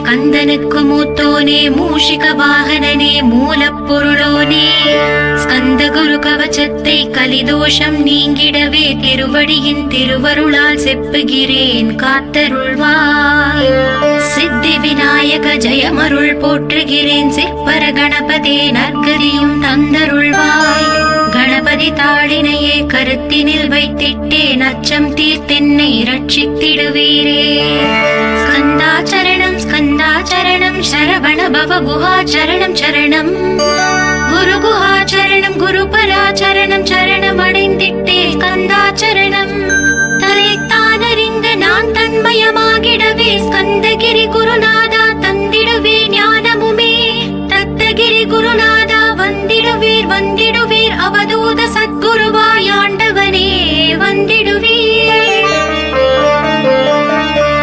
ஸ்கந்தனுக்கு மூத்தோனே மூஷிக வாகனனே மூலப்பொருளோனே ஸ்கந்த குரு கவசத்தை கலிதோஷம் நீங்கிடவே திருவடியின் திருவருளால் செப்புகிறேன் காத்தருள்வாய். சித்தி விநாயக ஜெயமருள் போற்றுகிறேன் சிற்பர கணபதே நற்கதியும் தந்தருள்வாய். கணபதி தாளினையே கருத்தினில் வைத்திட்டேன் அச்சம் தீர்த்தென்னை ரட்சித்திடுவீரே. ஸ்கந்தாச்சரணம் ஸ்கந்தாச்சரணம் சரவண பவ குஹாச்சரணம் சரணம் குரு குஹாச்சரணம் குரு பராச்சரணம் சரணம் அடைந்திட்டே ஸ்கந்தாச்சரணம். தன்னைத்தானறிந்து நான் தன்மயமாகிடவே ஸ்கந்தகிரி குருநாதா தந்திடுவே ஞானமுமே. தத்தகிரி குருநாதா வந்திடுவீர் வந்திடுவீர் அவதூத சத்குருவாய் ஆண்டவனே வந்திடுவீர்.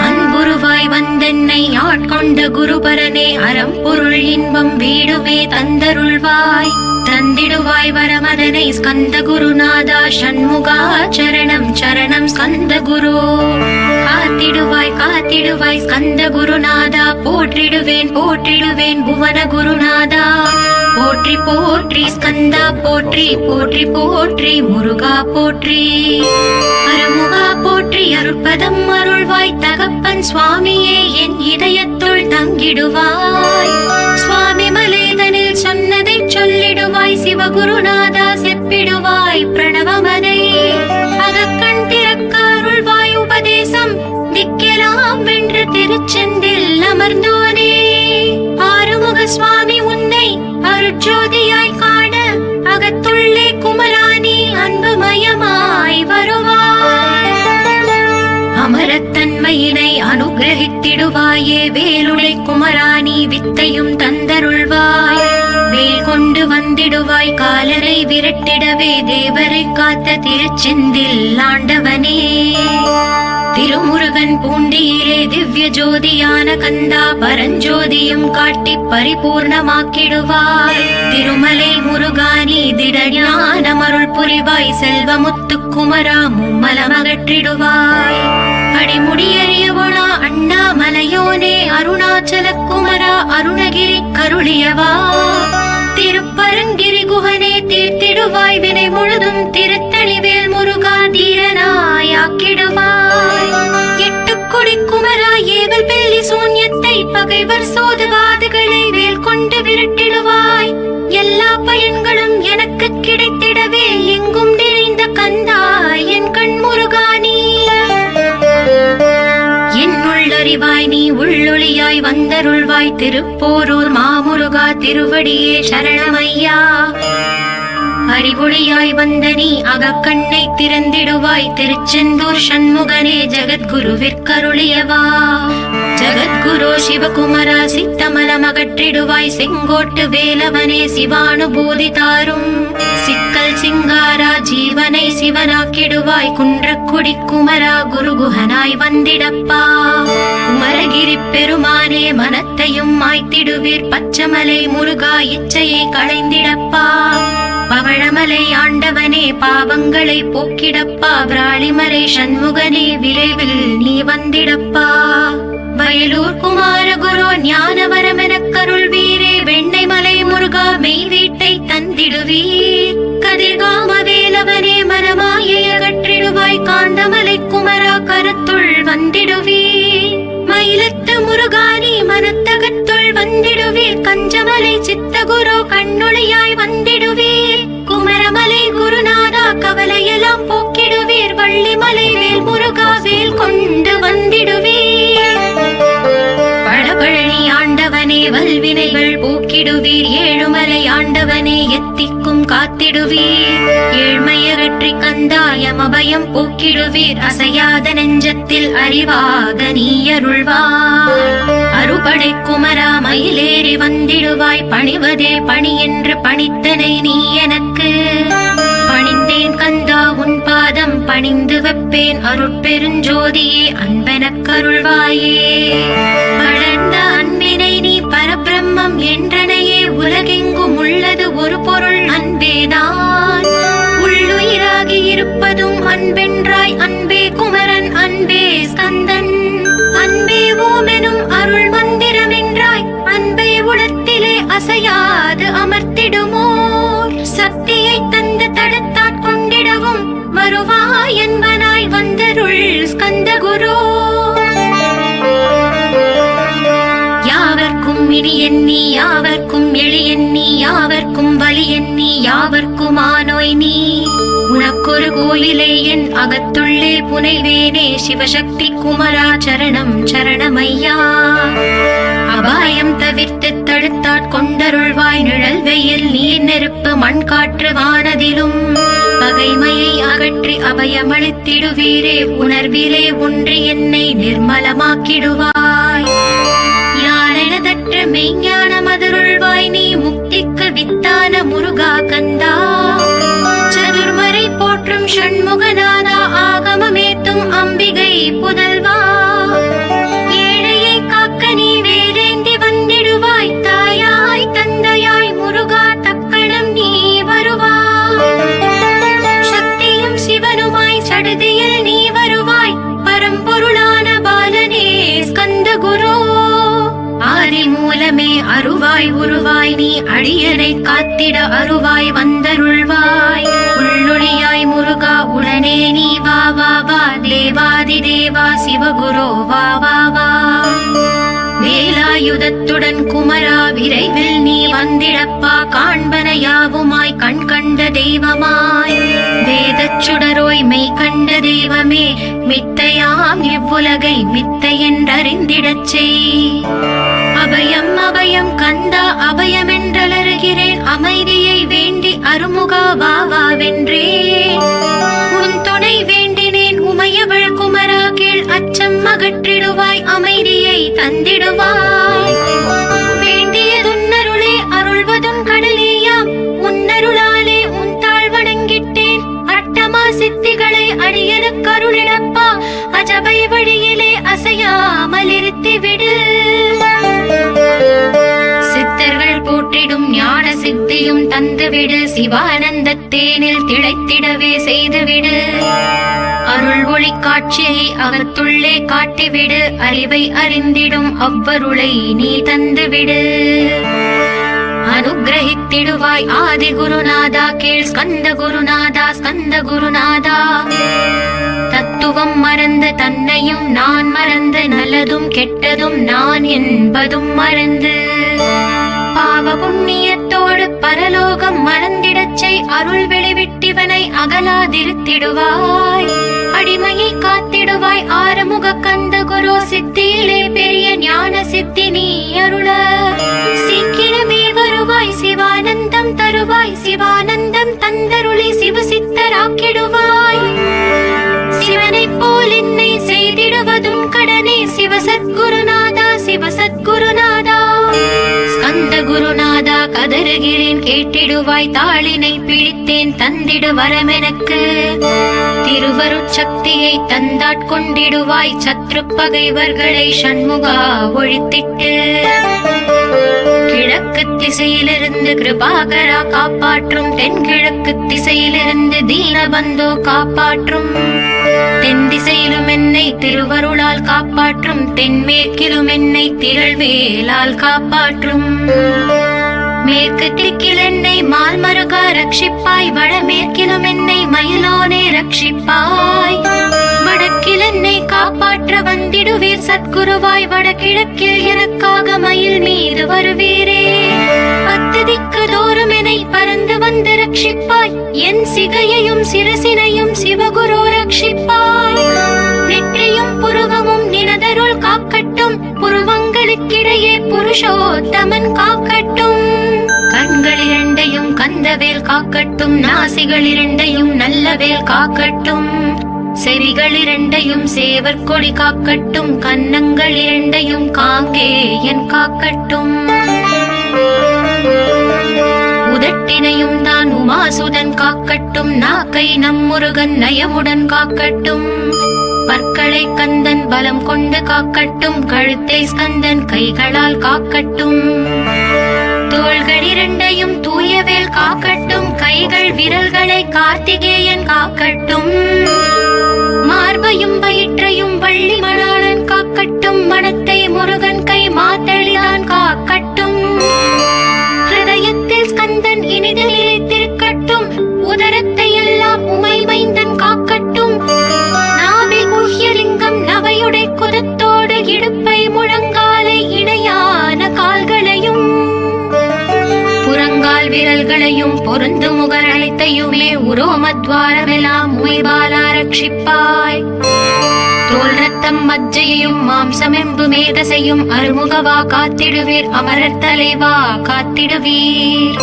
அன்புருவாய் வந்தென்னை ஆட்கொண்ட குருபரனே அறம்பொருள் இன்பம் வீடுமே தந்தருள்வாய். தந்திடுவாய் வரமதனை ஸ்கந்த குருநாதா ஷண்முகா சரணம் சரணம் ஸ்கந்த குரு. காத்திடுவாய் காத்திடுவாய் ஸ்கந்த குருநாதா போற்றிடுவேன் போற்றிடுவேன் புவன குருநாதா. போற்றி போற்றி ஸ்கந்தா போற்றி போற்றி போற்றி முருகா போற்றி. அருமுகா போற்றி அருட்பதம் அருள்வாய் தகப்பன் சுவாமியே என் இதயத்துள் தங்கிடுவாய். சுவாமி மலேதனில் சொன்னதை சொல்லிடுவாய் சிவகுருநாதா செப்பிடுவாய் பிரணவமதை. அகக்கண் திறக்க அருள்வாய் உபதேசம் திக்கெல்லாம் வென்று திருச்செந்தில் அமர்ந்தோனே. ஆறுமுக சுவாமி உன்னை அருட்ஜோதியாய் காண அகத்துள்ளே குமராணி அன்புமயமாய் வருவாய். அமரத்தன்மையினை அனுகிரகித்திடுவாயே வேலுடை குமராணி வித்தையும் தந்தருள்வாய். வேல் கொண்டு வந்திடுவாய் காலரை விரட்டிடவே தேவரை காத்த திருச்செந்தில் ஆண்டவனே. திருமுருகன் பூண்டியிலே திவ்ய ஜோதியான கந்தா பரஞ்சோதியும் காட்டி பரிபூர்ணமாக்கிடுவாய். திருமலை முருகானி திடஞான அருள் புரிவாய் செல்வமுத்து குமரா மும்மலமகற்றிடுவாய். அடிமுடியறியவளா அண்ணாமலையோனே அருணாச்சல குமரா அருணகிரி கருளியவா. திருப்பரங்கிரி குகனே தீர்த்திடுவாய் வினை முழுதும் திருத்தணிவேல் முருகா தீரனாயாக்கிடுவாய். எட்டுக்குடி குமரா ஏவல் பெல்லி சூன்யத்தை பகைவர் சோதவாதுகளை வேல் கொண்டு விரட்டிடுவாய். எல்லா பயன்களும் எனக்கு கிடைத்திடவே எங்கும் நிறைந்த கந்தா என் கண் முருகானி. என்னுள்ளறிவாய் நீ உள்ளொளியாய் வந்தருள்வாய் திருப்போரூர் மாமுருகா திருவடியே சரணமையா. அறிவொளியாய் வந்த நீ அகக்கண்ணை திறந்திடுவாய் திருச்செந்தூர் ஷண்முகனே ஜெகத்குருவிற்கருளியவா. ஜெகத்குரு சிவகுமரா சித்தமலம் அகற்றிடுவாய் செங்கோட்டு வேலவனே சிவானுபூதி தாரும். சிக்கல் சிங்காரா ஜீவனை சிவனாக்கிடுவாய் குன்றக்குடி குமரா குருகுஹனாய் வந்திடப்பா. குமரகிரி பெருமானே மனத்தையும் மாய்த்திடுவீர் பச்சமலை முருகா இச்சையை களைந்திடப்பா. பவழமலை ஆண்டவனே பாவங்களை போக்கிடப்பா. விராளிமலை சண்முகனே விரைவில் நீ வந்திடப்பா. வயலூர் குமார குரு ஞானவரமெனக் கருள்வீரே வெண்ணைமலை முருகா மெய் வீட்டை தந்திடுவீர். கதிர்காம வேலவனே மனமாயை அகற்றிடுவாய் காந்தமலை குமரா கருத்துள் வந்திடுவீர். மயிலத்து முருகானி மனத்தகத்துள் வந்திடுவீர். கஞ்சமலை சித்தகுரு கண்ணொளியாய் வந்திடுவீர். குமரமலை குருநாதா கவலையெல்லாம் போக்கிடுவீர். வள்ளிமலை வேல் முருகா வேல் கொண்டு வந்திடுவீர். பழபழனி ஆண்டவனே வல்வினைகள் போக்கிடுவீர். ஏழுமலை ஆண்டவனே எத்திக்கும் காத்திடுவீர். ஏழ்மையகற்றி கந்தாயமபயம் போக்கிடுவீர். அசையாத நெஞ்சத்தில் அறிவாக நீ அருள்வாய். அறுபடை குமரா மயிலேறி வந்திடுவாய். பணிவதே பணி என்று பணித்தனை நீ எனக்கு. பணிந்தேன் கந்தா உன் பாதம் பணிந்து வைப்பேன் அருட்பெருஞ்சோதியே அன்பெனக்கருள்வாயே. படர்ந்த அன்பினை நீ பரபிரம்மம் என்றனையே உலகெங்கும் உள்ளது ஒரு பொருள் அன்பேதான். உள்ளுயிராகி இருப்பதும் அன்பென்றாய் அன்பே குமரன் அன்பே ஸ்கந்தன். அன்பே ஓமெனும் அருள் மந்திரமே தடுத்திடுமோர் சக்தியை தந்து தடுத்தாட்கொண்டிடவும் வருவாய் என்பனாய் வந்தருள் ஸ்கந்தகுரு. யாவர்க்கும் இனி எண்ணி யாவர்க்கும் எளி எண்ணி யாவர்க்கும் வலி எண்ணி யாவர்க்கும் ஆனோய் நீ உனக்கொரு கோயிலே என் அகத்துள்ளே புனைவேனே சிவசக்தி குமரா சரணம் சரணமையா. அபாயம் தவிர்த்து தடுத்தாட்கொண்டருள்வாய் நிழல் வெயில் நீர் நெருப்பு மண் காற்று வானதிலும் பகைமையை அகற்றி அபயமளித்திடுவீரே உணர்விலே ஒன்றி என்னை நிர்மலமாக்கிடுவாய். யானெனதற்ற மெய்ஞான மதுருள்வாய் நீ முக்திக்கு வித்தான முருகா கந்தா. சதுர்மறை போற்றும் ஷண்முகநாதா ஆகமமேத்தும் அம்பிகை புதல்வா. ஏழையை காக்க நீ வேலேந்தி வந்திடுவாய் தாயாய் தந்தையாய் முருகா தக்கணம் நீ வருவாய். சக்தியும் சிவனுமாய் சடுதியில் நீ வருவாய் பரம்பொருளான பாலனே ஸ்கந்தகுரு. ஆதி மூலமே அருவாய் உருவாய் நீ அடியனை காத்திட அருவாய் வந்தருள்வாய். உள்ளொளியாய் முருகா உடனே நீ வா வா வா தேவாதி தேவா சிவகுரு வா வா வா. வேலாயுதத்துடன் குமரா விரைவில் நீ வந்திடப்பா காண்பன யாவுமாய் கண் கண்ட தெய்வமாய் வேதச் சுடரோய் மெய் கண்ட தெய்வமே மித்தையாம் இவ்வுலகை மித்தை என்றறிந்திடச் செய். அபயம் அபயம் கந்தா அபயம் என்றலறுகிறேன் அமைதியை வேண்டி அருமுகா வா வா வென்றேன். உன் துணை வேண்டினேன் உமையவள் குமரா கீழ் அச்சம் அகற்றிடுவாய் அமைதியை தந்திடுவாய். வேண்டியதுன்னருளே அருள்வதும் கடலேயாம் உன்னருளாலே உன் தாழ் வணங்கிட்டேன். அட்டமா சித்திகளை அடியனுக்கு அருளிடப்பா அஜபை வழியிலே அசையாமல் இருத்திவிடு. சித்தர்கள் போற்றிடும் ஞான சித்தியும் தந்துவிடு சிவானந்த தேனில் திளைத்திடவே செய்துவிடு. அருள் ஒளி காட்சியை அகத்துள்ளே காட்டிவிடு அறிவை அறிந்திடும் அவ்வருளை நீ தந்துவிடு. அனுகிரகித்திடுவாய் ஆதி குருநாதா கீழ் ஸ்கந்த குருநாதா ஸ்கந்த குருநாதா. தத்துவம் மறந்து தன்னையும் நான் மறந்து நல்லதும் கெட்டதும் நான் என்பதும் மறந்து பாவ புண்ணியத்தோடு பரலோகம் மறந்திடச் செய் அருள் வெளிவிட்டிவனை அகலாதிருத்திடுவாய். அடிமையை காத்திடுவாய் ஆறுமுக கந்த குரு சித்தியிலே பெரிய ஞான சித்தி நீ அருள. சீக்கிரமே வருவாய் சிவானந்தம் தருவாய் சிவானந்தம் தந்தருளி சிவசித்தராக்கிடுவாய். சிவனை போல் என்னை செய்திடுவதும் கடனே சிவசத்குருநாதா சிவசத்குருநாதா. ஸ்கந்த குருநாதா கதறுகிறேன் கேட்டிடுவாய் தாளினை பிடித்தேன் தந்திடு வரமெனக்கு. திருவருட்சக்தியை தந்தாட்கொண்டிடுவாய் சத்ரு பகைவர்களை ஷண்முகா ஒழித்திட்டு. கிழக்கு திசையிலிருந்து கிருபாகரா காப்பாற்றும் தென்கிழக்கு திசையிலிருந்து தீனபந்தோ காப்பாற்றும். தென் திசையிலும் என்னை திருவருளால் காப்பாற்றும் தென்மேற்கிலும் என்னை திரள்வேலால் காப்பாற்றும். மேற்கு திக்கில் என்னை மால்மருகா ரட்சிப்பாய் வடமேற்கிலும் என்னை மயிலோனே ரட்சிப்பாய். வடக்கில் என்னை காப்பாற்ற வந்திடுவீர் சத்குருவாய் வடகிழக்கில் எனக்காக மயில் மீது வருவீரே. பத்து திக்கு தோறும் என்னை பறந்து வந்து ரட்சிப்பாய் என் சிகையையும் சிரசினையும் சிவகுரு ரட்சிப்பாய். நெற்றியும் புருவமும் நினதருள் காக்கட்டும் புருவங்களுக்கிடையே புருஷோத்தமன் காக்கட்டும். கண்கள் இரண்டையும் கந்தவேல் காக்கட்டும் நாசிகள் இரண்டையும் நல்லவேல் காக்கட்டும். செவிகள் இரண்டையும் சேவற்கொடி காக்கட்டும் கன்னங்கள் இரண்டையும் காங்கேயன் காக்கட்டும். உதட்டினையும் தான் உமாசுதன் காக்கட்டும் நாக்கை நம் முருகன் நயமுடன் காக்கட்டும். பற்களை கந்தன் பலம் கொண்டு காக்கட்டும் கழுத்தை ஸ்கந்தன் கைகளால் காக்கட்டும். தோள்கள் இரண்டையும் தூயவேல் காக்கட்டும் கைகள் விரல்களை கார்த்திகேயன் காக்கட்டும். மார்பையும் வயிற்றையும் வள்ளி மணாளன் காக்கட்டும் மனத்தை முருகன் கை மாத்தளிதான் காக்கட்டும். ஹிருதயத்தில் ஸ்கந்தன் விரல்களையும் பொருந்து முகர் அனைத்தையுமே உரோமத்வாரமெல்லாம் உமைபாலா ரட்சிப்பாய். தோல் ரத்தம் மஜ்ஜையையும் மாம்சமெம்பு மேதசையும் அருமுகவா காத்திடுவீர், அமரர் தலைவா காத்திடுவீர்.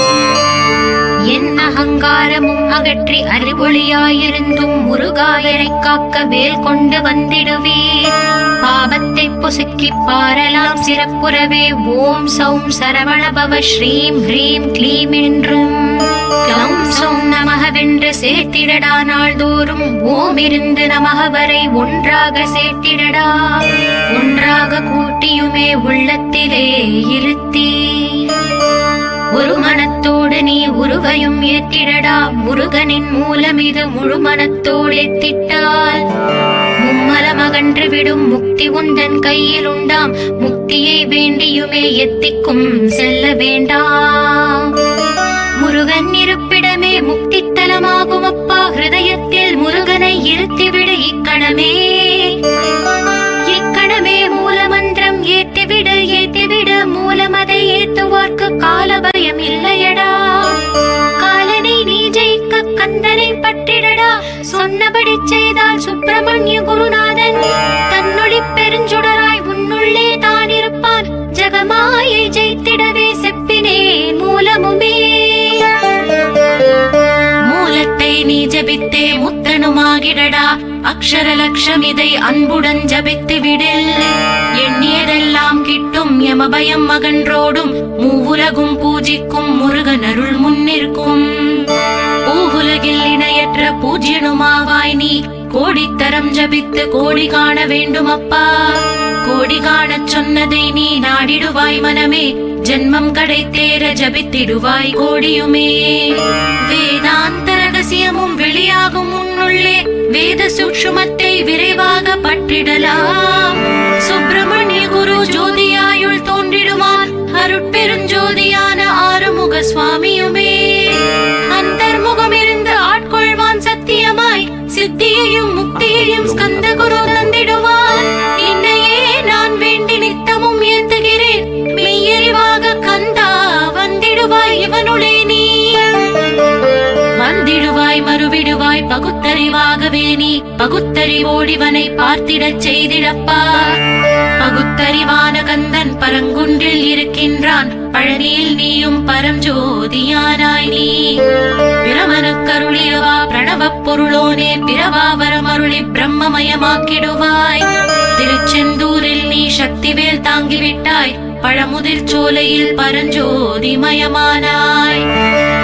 என் அகங்காரமும் அகற்றி அறிவொளியாயிருந்தும் முருகாயரைக் காக்க வேல் கொண்டு வந்திடுவீர். பாபத்தை பொசுக்கி பாரலாம் சிறப்புறவே ஓம் சௌம் சரவணபவ ஸ்ரீம் ஹ்ரீம் க்ளீம் என்றும் க்ளௌம் சௌம் நமகவென்று சேர்த்திடடா. நாள்தோறும் ஓம் இருந்து நமக வரை ஒன்றாக சேர்த்திடடா. ஒன்றாக கூட்டியுமே உள்ளத்திலே இருத்தி ஒரு மனத்தோடு நீ உருவையும் ஏற்றிடடா. முருகனின் மூலம் இது முழு மனத்தோடு ஏத்திட்டால் மும்மலம் அகன்று விடும் முக்தி உந்தன் கையில் உண்டாம். முக்தியை வேண்டியுமே எத்திக்கும் செல்ல வேண்டாம். முருகன் இருப்பிடமே முக்தி தலமாகும் அப்பா. ஹிருதயத்தில் முருகனை இருத்திவிடு இக்கணமே. இக்கணமே மூலமந்திரம் ஏத்திவிடு ஏத்திவிடு. மூலமதை ஏத்துவார்க்கு காலபயம் இல்லையடா. காலனை நீ ஜெயிக்க கந்தனை பற்றிடடா. சொன்னபடி செய்தால் சுப்பிரமணிய குருநாதன் தன்னொளி பெருஞ்சுடராய் உன்னுள்ளே தான் இருப்பான். ஜகமாயை ஜெயித்திடவே செப்பினேன் மூலமுமே. மூலத்தை நீ ஜபித்தே முத்தனுமாகிடடா. அக்ஷர லட்சம் இதை அன்புடன் ஜபித்து விடில். எண்ணியதெல்லாம் கிட்டும் யமபயம் அகன்றோடும். மூவுலகும் பூஜிக்கும் முருகன் அருள் முன்னிற்கும். பூவுலகில் இணையற்ற பூஜ்யனுமாவாய் நீ. கோடித்தரம் ஜபித்து கோடி காண வேண்டும் அப்பா. கோடி காணச் சொன்னதை நீ நாடிடுவாய் மனமே. ஜென்மம் கடைத்தேற ஜபித்திடுவாய் கோடியுமே. வேதாந்த ரகசியமும் வெளியாகும் உன்னுள்ளே. வேத சூக்ஷ்மத்தை விரைவாக பற்றிடலாம். சுப்பிரமணிய குரு ஜோதியாயுள் தோன்றிடுவான். அருட்பெருஞ்சோதியான ஆறுமுக சுவாமியுமே. அந்தர்முகம் இருந்து ஆட்கொள்வான் சத்தியமாய். சித்தியையும் முக்தியையும் ஸ்கந்த குரு தந்திடுவான். இன்னையே நான் வேண்டி நித்தமும் ஏத்துகிறேன். மெய்யறிவாக கந்தா வந்திடுவாய் இவனுளே நீ. வந்திடுவாய் மறுவிடுவாய் பகுத்தறிவாகவே நீ. பகுத்தறிவோடிவனை பார்த்திடச் செய்திடப்பா. பகுத்தறிவான கந்தன் பரங்குன்றில் இருக்கின்றான். பழனியில் நீயும் பரஞ்சோதியானாய் நீ. பிரமனுக்கருளியவா பிரணவப் பொருளோனே. பிரவாவரமருளி பிரம்மமயமாக்கிடுவாய். திருச்செந்தூரில் நீ சக்திவேல் தாங்கிவிட்டாய். பழமுதிர் சோலையில் பரஞ்சோதிமயமானாய்.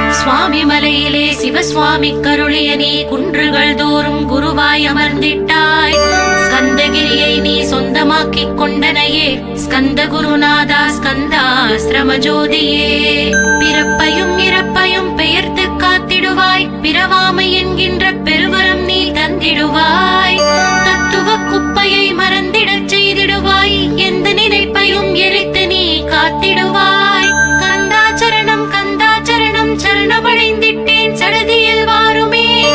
சுவாமி மலையிலே சிவசுவாமி கருளிய நீ. குன்றுகள் தோறும் குருவாய் அமர்ந்திட்டாய். ஸ்கந்தகிரியை நீ சொந்தமாக்கிக் கொண்டனையே. ஸ்கந்த குருநாதா ஸ்கந்தாஸ்திரம ஜோதியே. பிறப்பையும் இறப்பையும் பெயர்த்து காத்திடுவாய். பிறவாமை என்கின்ற பெருவரம் நீ தந்திடுவாய். தத்துவ குப்பையை மறந்திடச் செய்திடுவாய். எந்த நினைப்பையும் எரித்து நீ காத்திடுவாய். கந்தாச்சரணம் கந்தாச்சரணம் சரணமடைந்திட்டேன் சடதியில் வாருமே.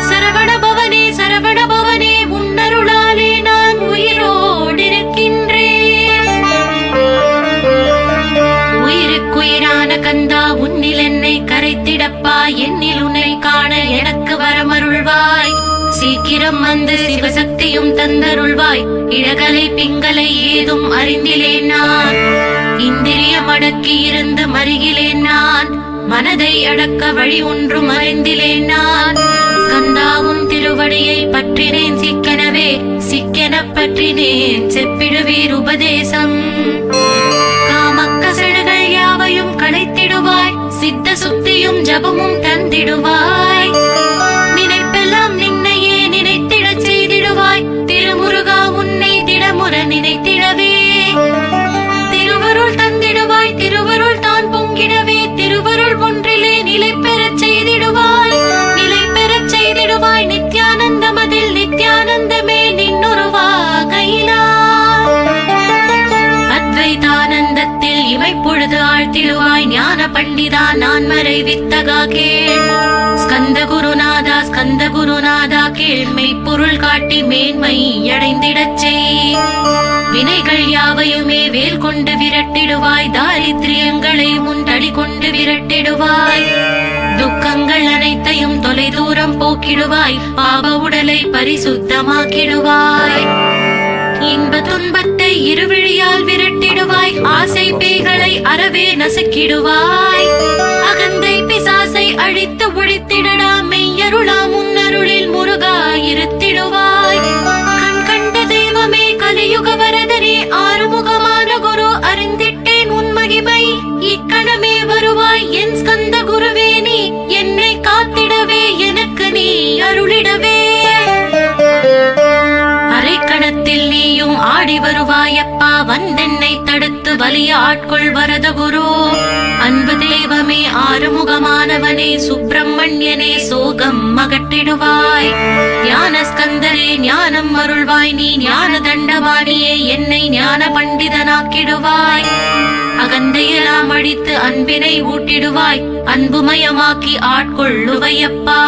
சரவண பவனே சரவண பவனே உன்னருளாலே நான் உயிரோடிருக்கின்றேன். உயிருக்குயிரான கந்தா உன்னில் என்னை கரைத்திடப்பா. என்னில் உன்னை காண எனக்கு வரமருள்வாய். சீக்கிரம் வந்து சிவசக்தியும் தந்தருள்வாய். இழகலை பிங்களை ஏதும் அறிந்திலேன் நான். இந்திரியம் அடக்கி இருந்து மருகிலேன் நான். மனதை அடக்க வழி ஒன்றும் அறிந்திலேன் நான். ஸ்கந்தாவும் திருவடியை பற்றினேன் சிக்கனவே. சிக்கன பற்றினேன் செப்பிடுவீர் உபதேசம். காமக்கசடுகள் யாவையும் களைத்திடுவாய். சித்த சுத்தியும் ஜபமும் தந்திடுவாய். நினைப்பெல்லாம் நின்னையே நினைத்திடச் செய்திடுவாய். திருமுருகா உன்னை திடமுற நினைத்திடவே. திருவருள் தந்திடுவாய். திருவருள் தான் பொங்கிடவே. திருவருள் ஒன்றிலே நிலை பெறச் செய்திடுவாய். நிலை பெறச் செய்திடுவாய். நித்யானந்தமதில் நித்யானந்தமே நின்னுருவாகையிலா. அத்வைதானந்தத்தில் இவை பொழுது ஆழ்த்திடுவாய். ஞான பண்டிதா நான் மறை வித்தகா கேள். ஸ்கந்த குருநாதா ஸ்கந்த குருநாதா கேள். மெய்ப்பொருள் காட்டி மேன்மை அடைந்திடச் செய். வினைகள் யாவையுமே வேல் கொண்டு விரட்டிடுவாய். தாரித்ரியங்களை முன் தடி கொண்டு விரட்டிடுவாய். துக்கங்கள் அனைத்தையும் தொலை தூரம் போக்கிடுவாய். பாவ உடலை பரிசுத்தமாக்கிடுவாய். இன்ப துன்பத்தை இருவிழியால் விரட்டிடுவாய். ஆசை பேய்களை அறவே நசுக்கிடுவாய். அகந்தை பிசாசை அழித்து ஒழித்திடடா மெய்யருளா முன்னருளில் முருகா இருத்திடுவாய். கண் கண்ட தெய்வமே கலியுக வரதனே ஆறுமுகமான குரு அறிந்திட்டேன் உன் மகிமை. இக்கணமே வருவாய் என் ஸ்கந்த குருவே நீ என்னை காத்திடவே எனக்கு நீ அருளிடவே. அரைக்கணத்தில் நீயும் ஆடி வருவாயப்பா வந்தென்னை தடுத்து வலிய ஆட்கொள் வரத குரு. அன்பு தெய்வமே ஆறுமுகமானவனே சுப்பிரமணியனே சோகம் அகற்றிடுவாய். ஞான ஸ்கந்தரே ஞானம் அருள்வாய் நீ ஞான தண்டவாணியே என்னை ஞான பண்டிதனாக்கிடுவாய். அகந்தையெல்லாம் அழித்து அன்பினை ஊட்டிடுவாய். அன்புமயமாக்கி ஆட்கொள்ளுவையப்பா.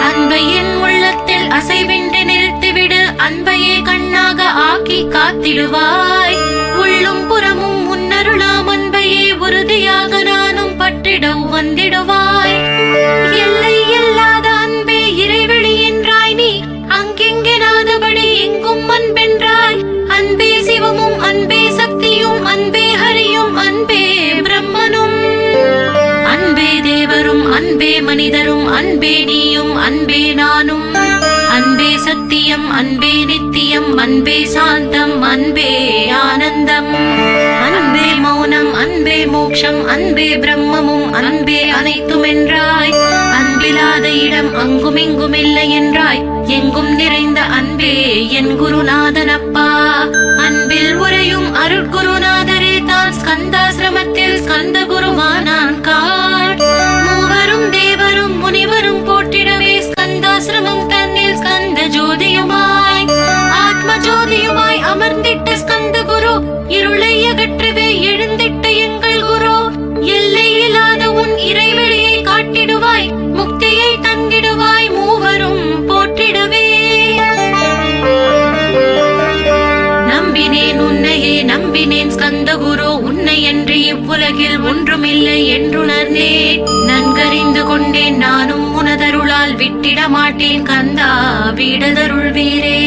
அன்பை என் உள்ளத்தில் அசைவின்றி நிறுத்திவிடு. அன்பையே கண்ணாக ஆக்கி காத்திடுவாய். உள்ளும் புறமும் முன்னருளாம் அன்பையே உறுதியாக நானும் பற்றிட வந்திடுவாய். எல்லை இல்லாத அன்பே இறைவெளி என்றாய் நீ அங்கெங்கெனாதபடி எங்கும் அன்பென்றாய். அன்பே சிவமும் அன்பே சக்தியும் அன்பே ஹரியும் அன்பே பிரம்மனும் அன்பே தேவரும் அன்பே மனிதரும் அன்பே நீயும் அன்பே நானும். அன்பே சத்தியம் அன்பே நித்தியம் அன்பே சாந்தம் அன்பே ஆனந்தம். அன்பே மௌனம் அன்பே மோட்சம் அன்பே பிரம்மமும் அன்பே அனைத்தும் என்றாய். அன்பில்லாத இடம் அங்குமிங்கும் இல்லை என்றாய். எங்கும் நிறைந்த அன்பே என் குருநாதனப்பா. அன்பில் உரையும் அருட்குருநாதரே தான் ஸ்கந்தாசிரமத்தில் ஸ்கந்த குருவானான் காட். மூவரும் தேவரும் முனிவரும் போற்றிடவே ஸ்கந்தாசிரமம் தன்னில் ஸ்கந்த ஜோதியுமாய் ஆத்ம ஜோதியுமாய் அமர்ந்திட்ட ஸ்கந்த குரு. இருளை அகற்றவே எழுந்திட்ட எங்கள் குரு. எல்லை இல்லாத உன் இறைவெளியை காட்டிடுவாய். முக்தியை தந்திடுவாய் மூவரும் போற்றிடவே. நம்பினேன் உன்னையே நம்பினேன் ஸ்கந்த குரு. உன்னை என்று இவ்வுலகில் ஒன்றுமில்லை என்றுணர்ந்தேன். நன்கறிந்து கொண்டேன் நானும் உனதருளால் விட்டிட மாட்டேன் கந்தா வீடதருள் வீரே.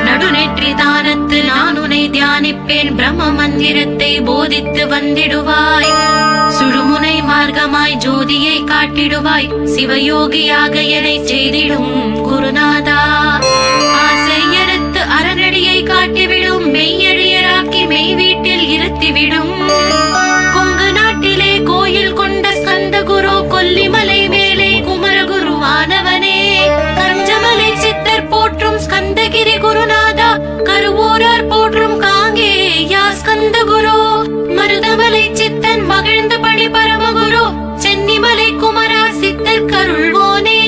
நடுநெற்றி தானத்து நான் உன்னை தியானிப்பேன். பிரம்ம மந்திரத்தை போதித்து வந்திடுவாய். சுழுமுனை மார்க்கமாய் ஜோதியை காட்டிடுவாய். சிவயோகியாக என்னை செய்திடும் குருநாதா. ஆசையறுத்து அறநடியை காட்டிவிடும். மெய்யழியராக்கி மெய் வீட்டில் இருத்திவிடும். கொங்கு நாட்டிலே கோயில் கொண்ட ஸ்கந்த குரு. கொல்லிமலை மேலே குமரகுருவானவனே. கஞ்சமலை சித்தர் போற்றும் ஸ்கந்தகிரி குருநாதா. கருவூரார் போற்றும் காங்கே யா ஸ்கந்த குரு. மருதமலை சித்தன் மகிழ்ந்து பணி பரமகுரு. சென்னிமலை குமரா சித்தர் கருள்வோனே.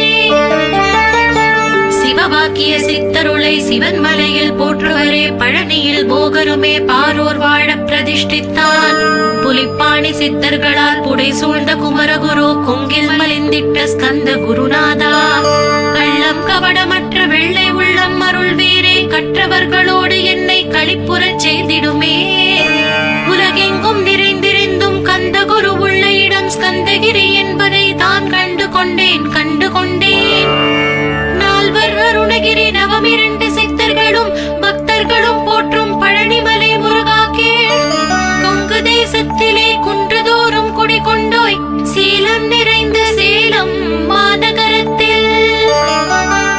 சிவவாக்கிய சித்தருளை சிவன் மலையில் போற்றுவரே. பழனியில் போகருமே பாரோர் வாழ பிரதிஷ்டித்தான். புலிப்பாணி சித்தர்களால் புடை சூழ்ந்த குமரகுரு. கொங்கில் மலிந்திட்ட ஸ்கந்த குருநாதா. கள்ளம் கவடமற்ற வெள்ளை உள்ளம் அருள் வீரே. கற்றவர்களோடு என்னை களிப்புறச் செய்திடுமே. உலகெங்கும் நிறைந்திருந்தும் கந்த குரு உள்ள இடம் ஸ்கந்தகிரி என்பதை தான் கண்டு கொண்டேன். நால்வர் அருணகிரி நவமிரண்டு சித்தர்களும் பக்தர்களும் போற்றும் பழனிமலை முருகா கேள். கொங்கு தேசத்திலே குன்றுதோறும் குடிகொண்டோய். சீலம் நிறைந்த சேலம் மாநகரத்தில்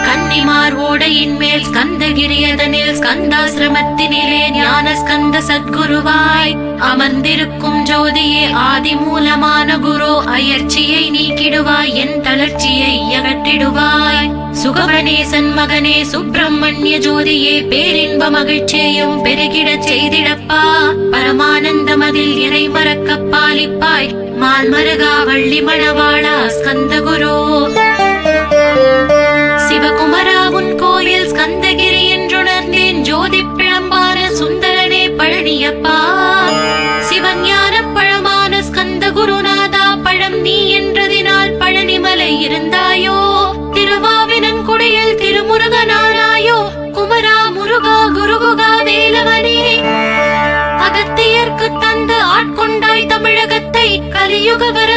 கன்னிமார் ஓடையின் மேல் ஸ்கந்தகிரி அதனில் ஸ்கந்தாசிரமத்தினிலே ஞான ஸ்கந்த சத்குருவாய் அமர்ந்திருக்கும் ஜோதியே ஆதி மூலமான குரு. அயற்சியை நீக்கிடுவாய் என் தளர்ச்சியை அகற்றிடுவாய். சுகவனேசன் மகனே சுப்பிரமணிய ஜோதியே பேரின்ப மகிழ்ச்சியையும் பெருகிடச் செய்திடப்பா. பரமானந்தமதில் இறை மறக்க பாலிப்பாய். மால்மருகா வள்ளி மணவாளா ஸ்கந்த குரு. சிவகுமரா உன் கோயில் ஸ்கந்தகிரி என்றுணர்ந்தேன். ஜோதி பிழம்பான சுந்தரனே பழனியப்பா. சிவஞான பழமான ஸ்கந்த குருநாதா. பழம் நீ என்றதினால் பழனிமலை இருந்தாயோ. திருவாவினன் குடியில் திருமுருகனானாயோ. குமரா முருகா குருகுகா வேலவனே. அகத்தியர்க்கு தந்து ஆட்கொண்டாய் தமிழகத்தை. கலியுக வர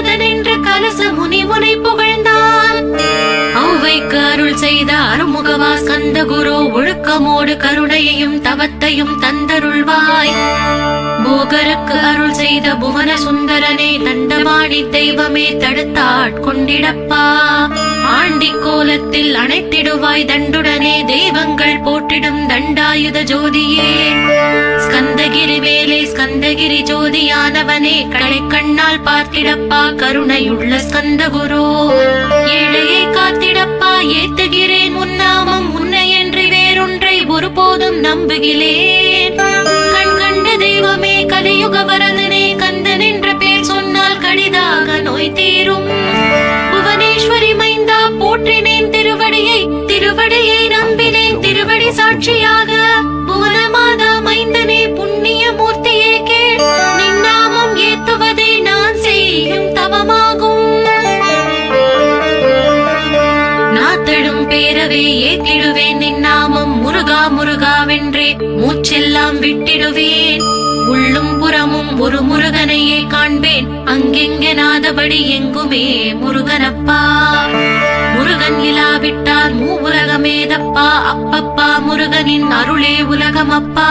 செய்த அருமுகவா ஸ்கந்தகுரு, ஒழுக்கமோடு கருணையையும் தவத்தையும் தந்தருள்வாய். போகருக்கு அருள் செய்த புவன சுந்தரனே, தண்டபாணி தெய்வமே தடுத்தாட்கொண்டிடப்பா. ஆண்டி கோலத்தில் அணைத்திடுவாய் தண்டுடனே, தெய்வங்கள் போற்றிடும் தண்டாயுத ஜோதியே. ஸ்கந்தகிரி மேலே ஸ்கந்தகிரி ஜோதியானவனே, கடை கண்ணால் பார்த்திடப்பா கருணையுள்ள ஸ்கந்தகுரு. ஏழையை காத்திடப்பா ஏத்துகிறேன் உன்னாமம், உன்னை என்று வேறொன்றை ஒருபோதும் நம்புகிறேன். கண் கண்ட தெய்வமே கலியுக வரதனே, கந்தன் என்ற பேர் சொன்னால் கடிதாக நோய் தீரும். புவனேஸ்வரி மைந்தா போற்றினேன் திருவடியை, திருவடியை நம்பினேன் திருவடி சாட்சியாக. புவனமாதா மைந்தனே புண்ணிய மூர்த்தியே கேள், நின்னாமம் ஏத்துவதே நான் செய்யும் தவமாகும். நாத்தடும் பேரவே ஏத்திடுவேன் நின்னாமம், முருகா முருகாவென்றே மூச்செல்லாம் விட்டிடுவேன். உள்ளும் புறமும் ஒரு முருகனையே காண்பேன், அங்கெங்கெனாதபடி எங்குமே முருகனப்பா. முருகன் இலாவிட்டால் மூவுலகமேதப்பா, அப்பப்பா முருகனின் அருளே உலகமப்பா.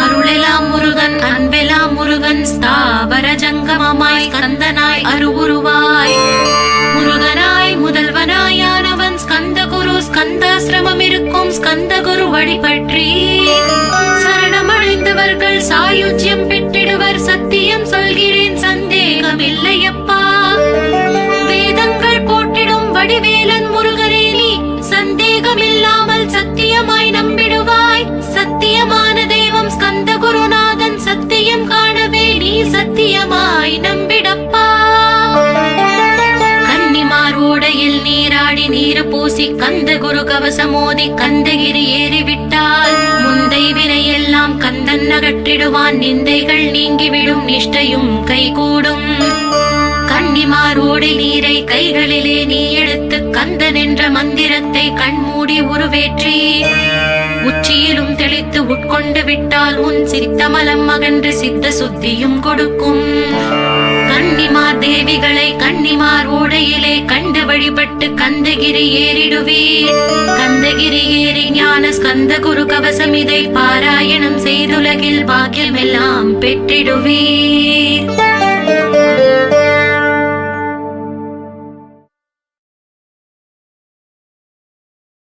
அருளெல்லாம் முருகன், அன்பெல்லாம் முருகன், ஸ்தாவர ஜங்கமமாய் ஸ்கந்தனாய் அருவுருவாய். முருகனாய் முதல்வனாயானவன் ஸ்கந்தகுரு, ஸ்கந்தாசிரமம் இருக்கும் ஸ்கந்தகுரு வழிபற்றி சரணமடைந்தவர்கள் சாயுஜ்யம் பெற்றிடுவர். சத்தியம் சொல்கிறேன் சந்தேகம் இல்லையப்பா. வேதங்கள் போற்றிடும் வடிவேலன் முருகனே, நீ சந்தேகம் இல்லாமல் சத்தியமாய் நம்பிடுவாய். சத்தியமான தெய்வம் ஸ்கந்தகுருநாதன், சத்தியம் காணவே நீ சத்தியமாய் நம்பிடப்பா. ஓடையில் நீராடி நீரு பூசி கந்தகுரு கவசமோதி கந்தகிரி ஏறிவிட்டால் முந்தை வினையெல்லாம் கந்தன் அகற்றிடுவான். நிந்தைகள் நீங்கிவிடும், நிஷ்டையும் கைகூடும். கன்னிமார் ஓடை நீரை கைகளிலே நீ எடுத்து கந்தன் என்ற மந்திரத்தை கண்மூடி உருவேற்றி உச்சியிலும் தெளித்து உட்கொண்டு விட்டால் உன் சித்தமலம் அகன்று சித்த சுத்தியும் கொடுக்கும். கன்னிமார் தேவிகளை கன்னிமார் ஓடையிலே கண்டு வழிபட்டு கந்தகிரி ஏறிடுவீர். கந்தகிரி ஏறி ஞான ஸ்கந்தகுரு கவசம் இதை பாராயணம் செய்துலகில் பாக்கியமெல்லாம் பெற்றிடுவீர்.